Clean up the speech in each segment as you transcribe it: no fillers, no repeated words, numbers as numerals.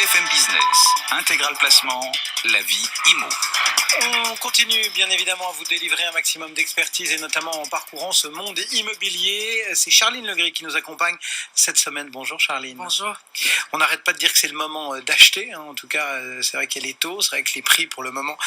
BFM Business, Intégral Placement, la vie IMO. On continue bien évidemment à vous délivrer un maximum d'expertise et notamment en parcourant ce monde immobilier. C'est Charline Legris qui nous accompagne cette semaine. Bonjour Charline. Bonjour. On n'arrête pas de dire que c'est le moment d'acheter. En tout cas, c'est vrai qu'il y a les taux, c'est vrai que les prix pour le moment.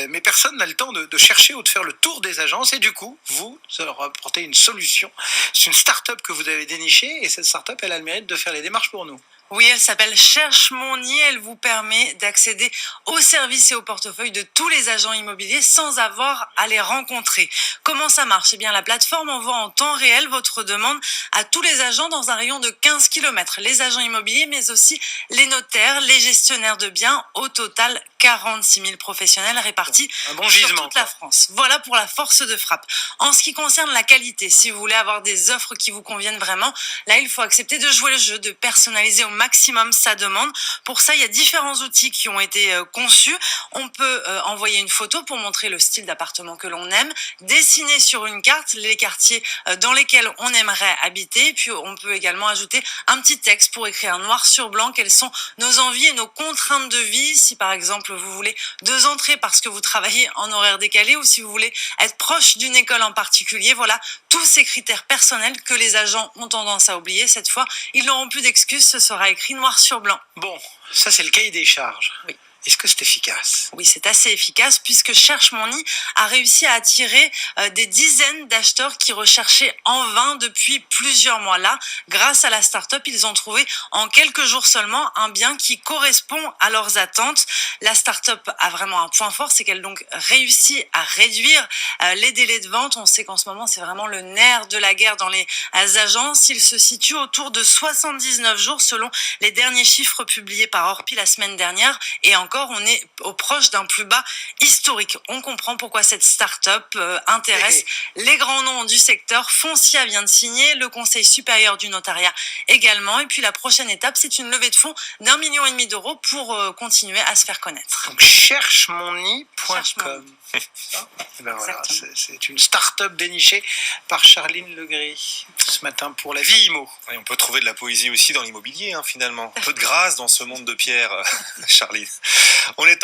Mais personne n'a le temps de chercher ou de faire le tour des agences. Et du coup, vous leur apportez une solution. C'est une start-up que vous avez dénichée et cette start-up, elle a le mérite de faire les démarches pour nous. Oui, elle s'appelle Cherche Mon Nid. Elle vous permet d'accéder aux services et au portefeuille de tous les agents immobiliers sans avoir à les rencontrer. Comment ça marche? Eh bien, la plateforme envoie en temps réel votre demande à tous les agents dans un rayon de 15 km. Les agents immobiliers, mais aussi les notaires, les gestionnaires de biens. Au total, 46 000 professionnels répartis sur toute la France. Voilà pour la force de frappe. En ce qui concerne la qualité, si vous voulez avoir des offres qui vous conviennent vraiment, là, il faut accepter de jouer le jeu, de personnaliser au maximum sa demande. Pour ça, il y a différents outils qui ont été conçus. On peut envoyer une photo pour montrer le style d'appartement que l'on aime, dessiner sur une carte les quartiers dans lesquels on aimerait habiter, et puis on peut également ajouter un petit texte pour écrire noir sur blanc quelles sont nos envies et nos contraintes de vie. Si par exemple vous voulez 2 entrées parce que vous travaillez en horaire décalé, ou si vous voulez être proche d'une école en particulier, voilà tous ces critères personnels que les agents ont tendance à oublier. Cette fois, ils n'auront plus d'excuses, ce sera écrit noir sur blanc. Bon, ça c'est le cahier des charges. Oui. Est-ce que c'est efficace? Oui, c'est assez efficace puisque Cherche Mon Nid a réussi à attirer des dizaines d'acheteurs qui recherchaient en vain depuis plusieurs mois. Là, grâce à la start-up, ils ont trouvé en quelques jours seulement un bien qui correspond à leurs attentes. La start-up a vraiment un point fort, c'est qu'elle donc réussit à réduire les délais de vente. On sait qu'en ce moment, c'est vraiment le nerf de la guerre dans les agences. Il se situe autour de 79 jours selon les derniers chiffres publiés par Orpi la semaine dernière. Et encore, on est au proche d'un plus bas historique. On comprend pourquoi cette start-up intéresse les grands noms du secteur. Foncia vient de signer, le Conseil supérieur du notariat également. Et puis la prochaine étape, c'est une levée de fonds d'1,5 million d'euros pour continuer à se faire connaître. Donc cherchemonny.com. Ben voilà, c'est une start-up dénichée par Charline Legris ce matin pour la vie IMO. Et on peut trouver de la poésie aussi dans l'immobilier, finalement. Un peu de grâce dans ce monde de pierre, Charline. On est